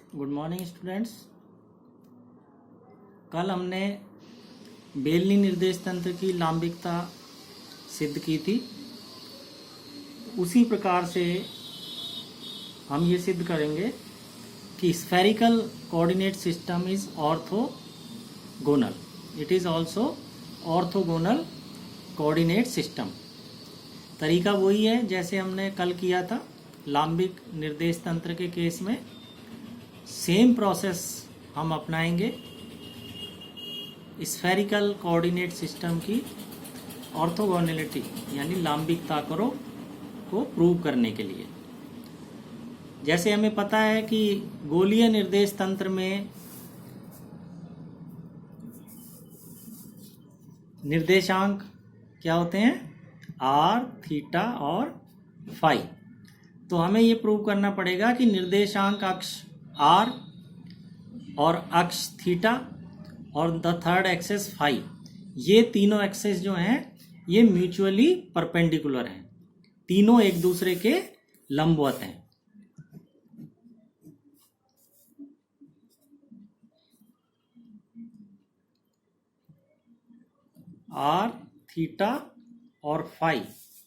Good morning students. कल हमने बेलनी निर्देश तंत्र की लांबिकता सिद्ध की थी। उसी प्रकार से हम ये सिद्ध करेंगे कि spherical coordinate system is orthogonal. It is also orthogonal coordinate system. तरीका वही है जैसे हमने कल किया था लांबिक निर्देश तंत्र के केस में। सेम प्रोसेस हम अपनाएंगे स्फेरिकल कोऑर्डिनेट सिस्टम की ऑर्थोगोनैलिटी यानी लांबिकता को प्रूव करने के लिए। जैसे हमें पता है कि गोलीय निर्देश तंत्र में निर्देशांक क्या होते हैं, आर, थीटा और फाई। तो हमें ये प्रूव करना पड़ेगा कि निर्देशांक अक्ष आर और अक्ष थीटा और द थर्ड एक्सेस फाई, ये तीनों एक्सेस जो हैं ये म्यूचुअली परपेंडिकुलर हैं, तीनों एक दूसरे के लंबवत हैं। आर, थीटा और फाई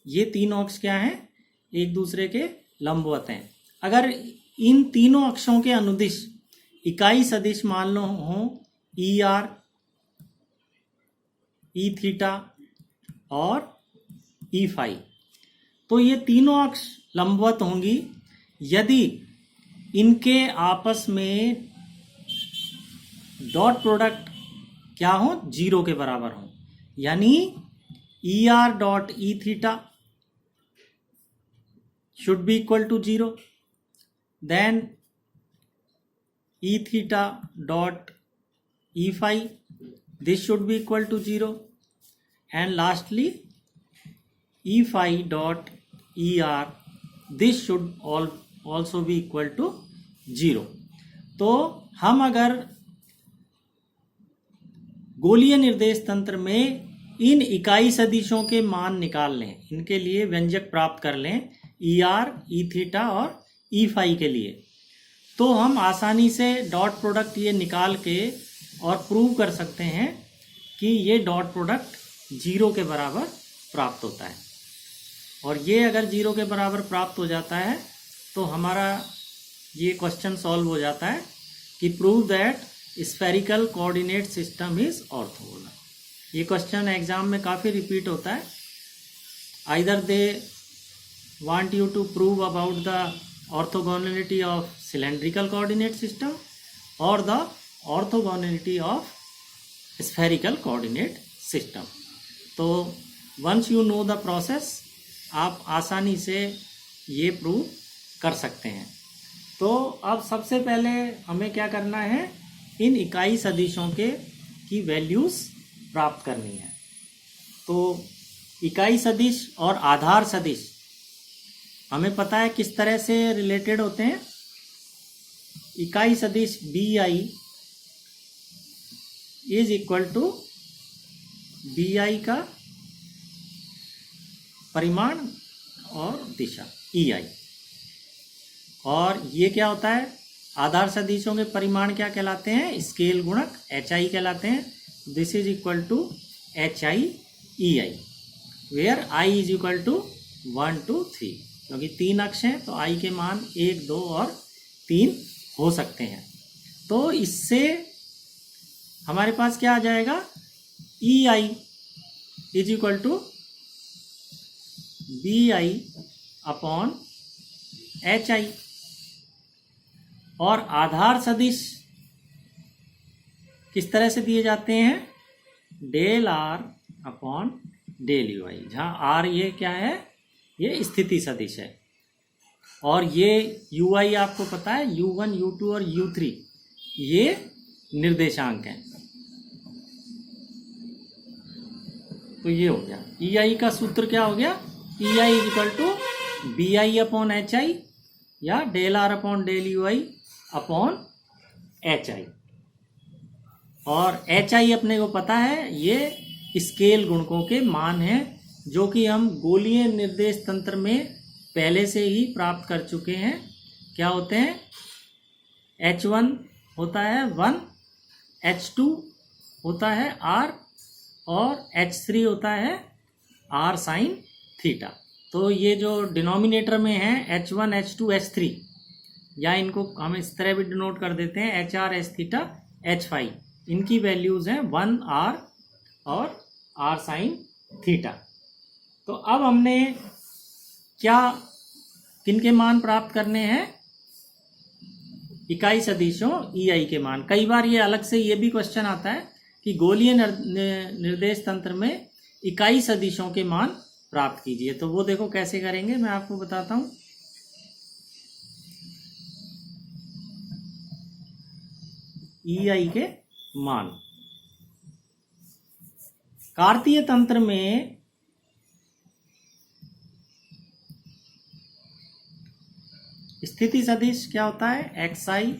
ये तीनों अक्ष क्या हैं, एक दूसरे के लंबवत हैं। अगर इन तीनों अक्षों के अनुदिश इकाई सदिश मान लो हो ई आर, ई थीटा और ई फाई, तो ये तीनों अक्ष लंबवत होंगी यदि इनके आपस में डॉट प्रोडक्ट क्या हो, जीरो के बराबर हो। यानी ई R dot E theta should be equal to 0, then e theta dot e phi, this should be equal to 0, and lastly e phi dot e r, this should also be equal to 0। तो हम अगर गोलीय निर्देश तंत्र में इन इकाई सदिशों के मान निकाल लें, इनके लिए व्यंजक प्राप्त कर लें ई आर, ई थीटा और ई फाई के लिए, तो हम आसानी से डॉट प्रोडक्ट ये निकाल के और प्रूव कर सकते हैं कि ये डॉट प्रोडक्ट जीरो के बराबर प्राप्त होता है। और ये अगर जीरो के बराबर प्राप्त हो जाता है तो हमारा ये क्वेश्चन सॉल्व हो जाता है कि prove that spherical coordinate system is orthogonal. ये क्वेश्चन एग्जाम में काफ़ी रिपीट होता है। Either they want you to prove about the orthogonality of cylindrical coordinate system or the orthogonality of spherical coordinate system। तो once you know the process आप आसानी से ये प्रूव कर सकते हैं। तो अब सबसे पहले हमें क्या करना है, इन इकाई सदिशों की वैल्यूज़ प्राप्त करनी है। तो इकाई सदिश और आधार सदिश हमें पता है किस तरह से रिलेटेड होते हैं। इकाई सदिश B I is equal to B I का परिमाण और दिशा ई आई। और ये क्या होता है, आधार सदिशों के परिमाण क्या कहलाते हैं, स्केल गुणक एच आई कहलाते हैं। This is equal to H I E I, where I is equal to 1 2 3, क्योंकि तीन अक्ष हैं तो आई के मान 1 2 और 3 हो सकते हैं। तो इससे हमारे पास क्या आ जाएगा, E i is equal to B i upon H i. और आधार सदिश किस तरह से दिए जाते हैं, del R upon del U i, जहाँ आर ये क्या है, ये स्थिति सदिश है। और ये यू आई आपको पता है, u1 u2 और u3 ये निर्देशांक हैं। तो ये हो गया ई आई का सूत्र, क्या हो गया, E i is equal to B i upon H i या del R upon del U i upon H i. और एच आई अपने को पता है, ये स्केल गुणकों के मान हैं जो कि हम गोलीय निर्देश तंत्र में पहले से ही प्राप्त कर चुके हैं। क्या होते हैं, H1 होता है 1, H2 होता है R और H3 होता है R साइन थीटा। तो ये जो डिनोमिनेटर में है H1, H2, H3, या इनको हम इस तरह भी डिनोट कर देते हैं HR, H theta, H phi, इनकी वैल्यूज़ हैं 1 R और R साइन थीटा। तो अब हमने क्या किनके मान प्राप्त करने हैं? इकाई सदिशों EI के मान। कई बार ये अलग से ये भी क्वेश्चन आता है कि गोलीय निर्देश तंत्र में इकाई सदिशों के मान प्राप्त कीजिए। तो वो देखो कैसे करेंगे, मैं आपको बताता हूँ। EI के मान कार्तीय तंत्र में स्थिति सदिश क्या होता है? XI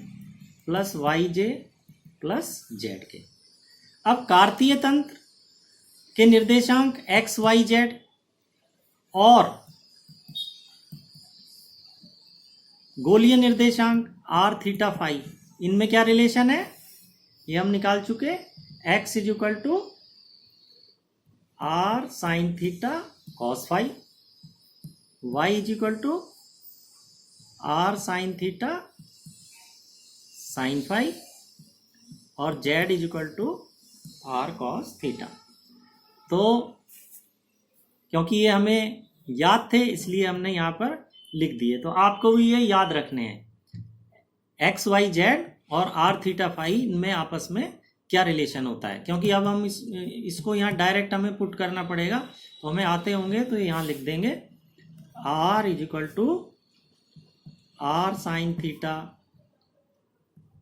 plus YJ plus ZK। अब कार्तीय तंत्र के निर्देशांक X, Y, Z और गोलीय निर्देशांक R, थीटा, फाई, इनमें क्या रिलेशन है ये हम निकाल चुके। X is equal to R sign theta cos phi, Y is equal to R sign theta sign phi, और Z is equal to R cos theta. तो क्योंकि ये हमें याद थे इसलिए हमने यहाँ पर लिख दिए। तो आपको भी ये याद रखने हैं X, Y, Z और R थीटा फाई, इनमें आपस में क्या रिलेशन होता है। क्योंकि अब हम इसको यहाँ डायरेक्ट हमें पुट करना पड़ेगा, तो हमें आते होंगे तो यहाँ लिख देंगे R is equal to R sign theta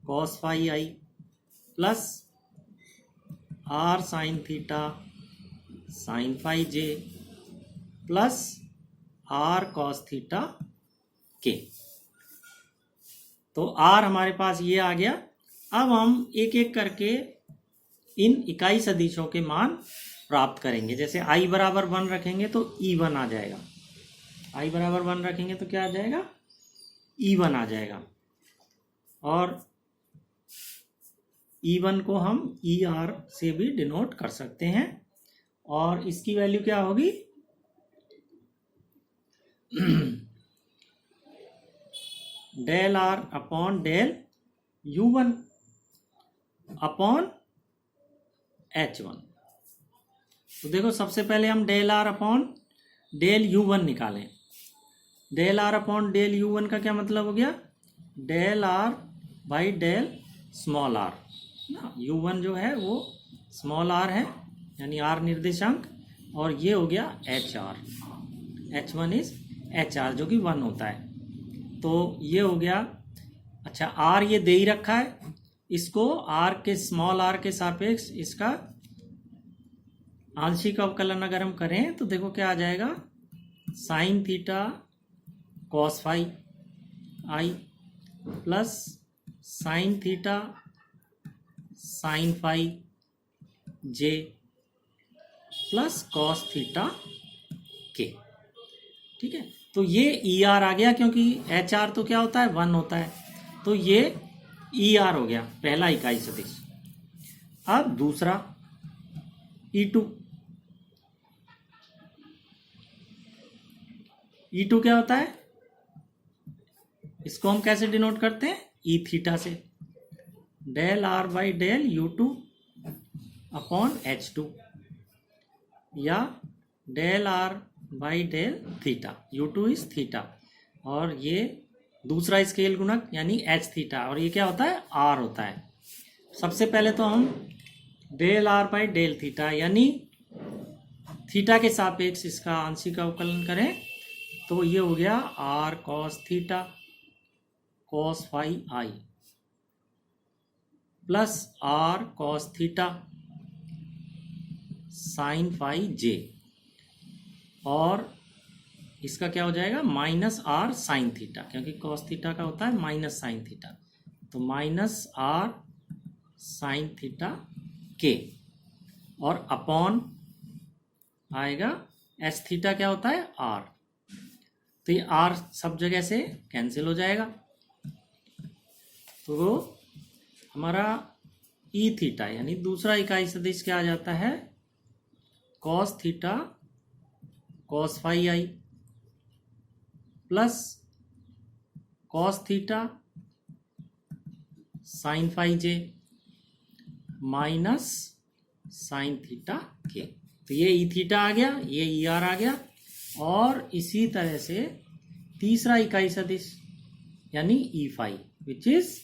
cos phi I plus R sign theta sign phi J plus R cos theta के। तो R हमारे पास ये आ गया। अब हम एक एक करके इन इकाई सदिशों के मान प्राप्त करेंगे। जैसे I बराबर 1 रखेंगे तो E1 आ जाएगा। I बराबर 1 रखेंगे तो क्या आ जाएगा? E1 आ जाएगा। और E1 को हम ER से भी डिनोट कर सकते हैं, और इसकी वैल्यू क्या होगी? Del R upon del U1 upon H1। तो देखो सबसे पहले हम del R upon del U1 निकालें। Del R upon del U1 का क्या मतलब हो गया? Del R by del small r ना। U1 जो है वो स्मॉल r है, यानी R निर्देशांक, और ये हो गया HR, H1 इज HR जो कि 1 होता है। तो ये हो गया। अच्छा, R ये दे ही रखा है, इसको R के स्मॉल r के सापेक्ष इसका आंशिक अवकलन अगर हम करें तो देखो क्या आ जाएगा? साइन थीटा कॉस फाई आई plus sin theta sign phi जे प्लस कॉस थीटा के। ठीक है, तो ये ER आ गया, क्योंकि HR तो क्या होता है? 1 होता है। तो ये ER हो गया, पहला इकाई सदिश। अब दूसरा E2। E2 क्या होता है? इसको हम कैसे डिनोट करते हैं? E थीटा से। Del R by del U2 upon H2, या del R by del theta. U2 is theta, और ये दूसरा स्केल गुणक यानी H थीटा, और ये क्या होता है? R होता है। सबसे पहले तो हम del R by del theta यानी थीटा के सापेक्ष इसका आंशिक अवकलन करें तो ये हो गया R cos theta cos phi आई plus R cos theta sign phi जे, और इसका क्या हो जाएगा? माइनस R साइन थीटा, क्योंकि कॉस थीटा का होता है माइनस साइन थीटा। तो minus R sign theta k, और अपॉन आएगा एस थीटा क्या होता है? R। तो ये R सब जगह से कैंसिल हो जाएगा। तो हमारा ई थीटा यानी दूसरा इकाई सदिश क्या आ जाता है, कॉस थीटा कॉस फाई आई plus cos theta sign phi j minus sin theta के। तो ये ई थीटा आ गया, ये ई आर आ गया। और इसी तरह से तीसरा इकाई सदिश यानी E phi which is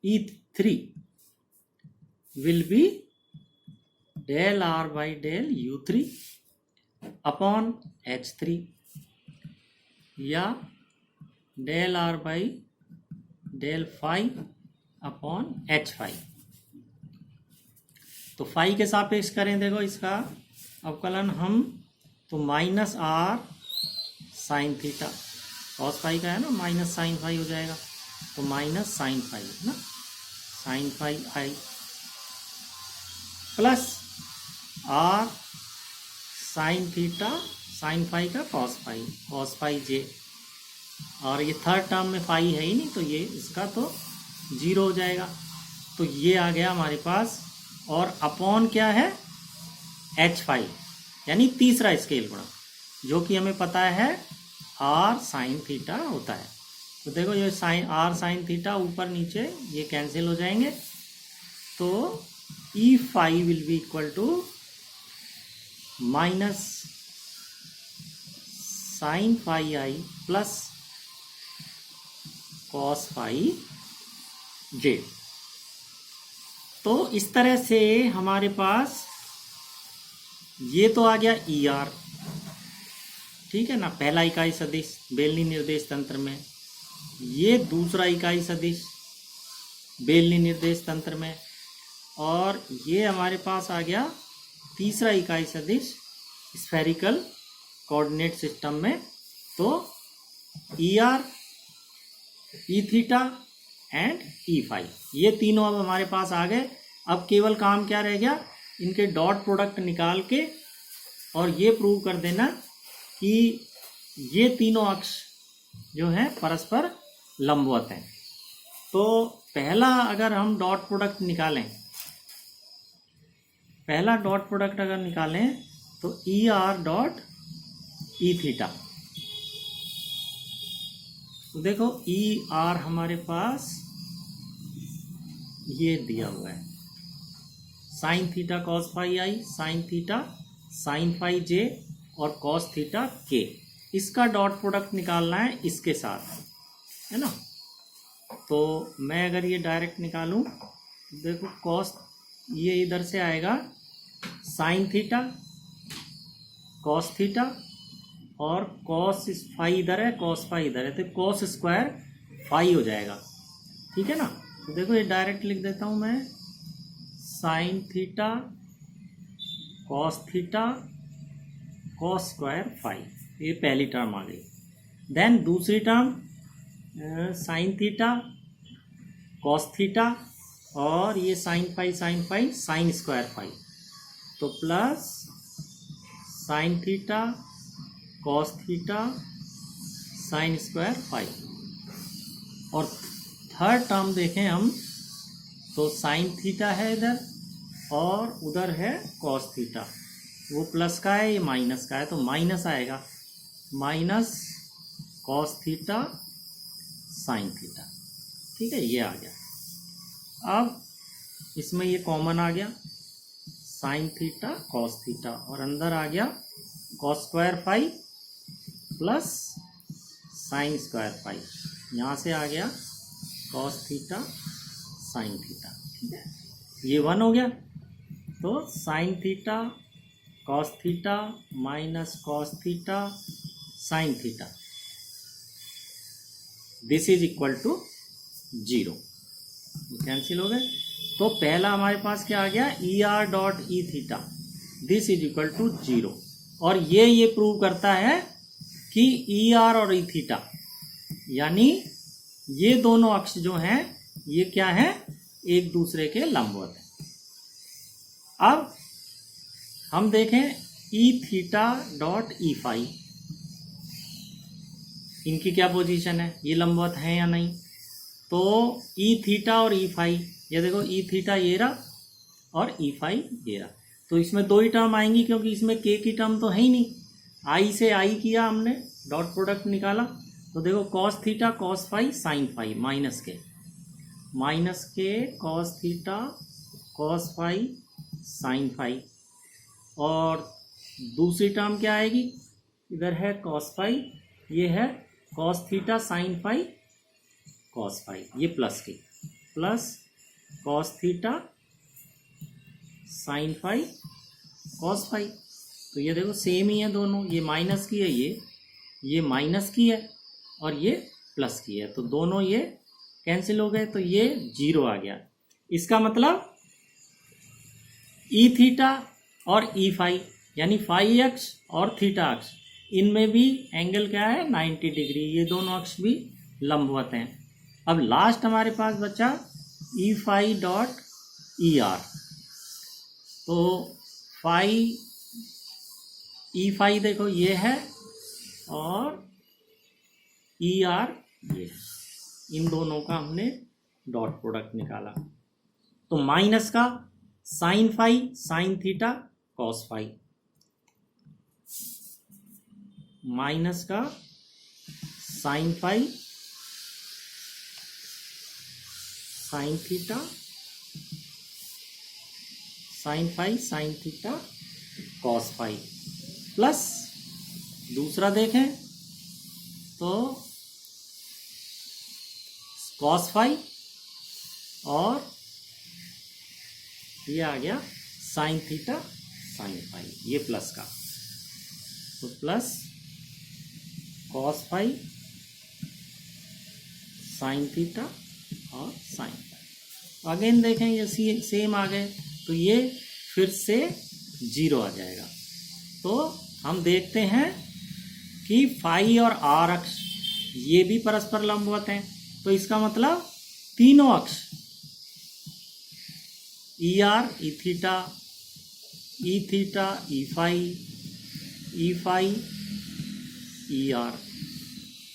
E three will be del R by del U three upon H three या del R by del phi upon H phi. तो फाई के सापेक्ष करें, देखो इसका अवकलन हम, तो minus R sign theta, cos phi का है ना, माइनस साइन फाई हो जाएगा, तो माइनस साइन फाई है ना, साइन फाई आई plus R sign theta sign phi का कॉस फाई जे। और ये थर्ड टर्म में फाई है ही नहीं, तो ये इसका तो जीरो हो जाएगा। तो ये आ गया हमारे पास। और अपॉन क्या है, एच फाई यानी तीसरा स्केल गुणा, जो कि हमें पता है आर साइन थीटा होता है। तो देखो ये साइन आर साइन थीटा ऊपर नीचे ये कैंसिल हो जाएंगे, तो E phi will be equal to minus sin phi I plus cos phi j. तो इस तरह से हमारे पास ये तो आ गया ई आर, ठीक है ना, पहला इकाई सदिश बेलनी निर्देश तंत्र में। ये दूसरा इकाई सदिश बेलनी निर्देश तंत्र में। और ये हमारे पास आ गया तीसरा इकाई सदिश स्फेरिकल कोऑर्डिनेट सिस्टम में। तो E R, E theta and E phi, ये तीनों अब हमारे पास आ गए। अब केवल काम क्या रह गया, इनके डॉट प्रोडक्ट निकाल के और ये प्रूव कर देना कि ये तीनों अक्ष जो हैं परस्पर लंबवत हैं। तो पहला अगर हम डॉट प्रोडक्ट निकालें, पहला डॉट प्रोडक्ट अगर निकालें तो E R dot E theta. तो देखो ई आर हमारे पास ये दिया हुआ है, साइन थीटा कॉस फाई आई, साइन थीटा साइन फाई जे और कॉस थीटा के। इसका डॉट प्रोडक्ट निकालना है इसके साथ, है ना। तो मैं अगर ये डायरेक्ट निकालूं, देखो कॉस ये इधर से आएगा साइन थीटा कॉस थीटा और कॉस फाई इधर है, कॉस फाई इधर है, तो कॉस स्क्वायर फाई हो जाएगा, ठीक है ना। तो देखो ये डायरेक्ट लिख देता हूँ मैं, sin theta cos theta cos square phi, ये पहली टर्म आ गई। देन दूसरी term sin theta cos theta और ये sin phi sin square phi, तो plus sin theta cos theta sin square phi. और थर्ड टर्म देखें हम तो साइन थीटा है इधर और उधर है कॉस थीटा, वो प्लस का है ये माइनस का है, तो माइनस आएगा, minus cos theta sine theta, ठीक है, ये आ गया। अब इसमें ये कॉमन आ गया, साइन थीटा कॉस थीटा और अंदर आ गया cos square phi plus sine square phi, यहाँ से आ गया कॉस थीटा साइन थीटा, ठीक है, ये 1 हो गया। तो sine theta cos theta minus cos theta sine theta, this is equal to 0, cancel हो गए। तो पहला हमारे पास क्या आ गया, E R dot E theta this is equal to 0। और ये प्रूव करता है कि ई आर और ई थीटा यानी ये दोनों अक्ष जो हैं ये क्या है, एक दूसरे के लंबवत है। अब हम देखें E theta dot E phi, इनकी क्या पोजीशन है, ये लंबवत है या नहीं। तो ई थीटा और ई फाई, ये देखो ई थीटा ये रहा और ई फाई ये रहा, तो इसमें दो ही टर्म आएंगी क्योंकि इसमें के की टर्म तो है ही नहीं। आई से आई किया हमने, डॉट प्रोडक्ट निकाला, तो देखो cos theta cos phi sin phi minus के cos theta cos phi sin phi, और दूसरी टर्म क्या आएगी, इधर है कॉस फाई, ये है cos theta sign phi cos phi, ये plus cos theta sign phi cos phi, तो ये देखो सेम ही है दोनों, ये माइनस की है, ये माइनस की है और ये प्लस की है, तो दोनों ये कैंसिल हो गए, तो ये जीरो आ गया। इसका मतलब ई थीटा और ई फाई यानी फाई अक्ष और थीटा अक्ष, इनमें भी एंगल क्या है 90 डिग्री, ये दोनों अक्ष भी लंबवत हैं। अब लास्ट हमारे पास बचा ई फाई डॉट ई आर, तो फाई ई फाई देखो ये है और ई आर ये है, इन दोनों का हमने डॉट प्रोडक्ट निकाला, तो माइनस का sin phi sin theta cos phi, minus का sin phi sin theta sign phi sin theta cos phi, plus दूसरा देखें तो कॉस फाई और ये आ गया साइन थीटा साइन फाई, ये प्लस का, तो plus cos phi sin theta और साइन फाई। अगेन देखें ये सेम आ गए, तो ये फिर से जीरो आ जाएगा। तो हम देखते हैं कि फाई और आर अक्ष ये भी परस्पर लंबवत हैं, तो इसका मतलब तीनों अक्ष E R E theta E phi E R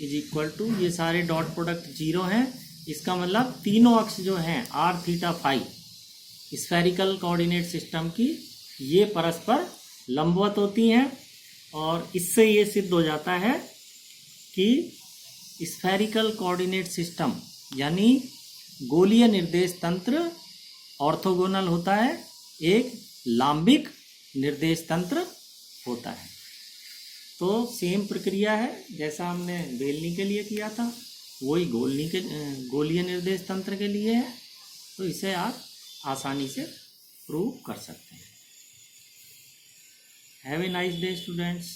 is equal to, ये सारे डॉट प्रोडक्ट जीरो हैं, इसका मतलब तीनों अक्ष जो हैं R theta phi spherical coordinate system की, ये परस्पर लंबवत होती हैं, और इससे ये सिद्ध हो जाता है कि स्फेरिकल कोऑर्डिनेट सिस्टम यानी गोलीय निर्देश तंत्र ऑर्थोगोनल होता है, एक लांबिक निर्देश तंत्र होता है। तो सेम प्रक्रिया है जैसा हमने बेलनी के लिए किया था, वही गोलीय निर्देश तंत्र के लिए है, तो इसे आप आसानी से प्रूव कर सकते हैं। Have a nice day students.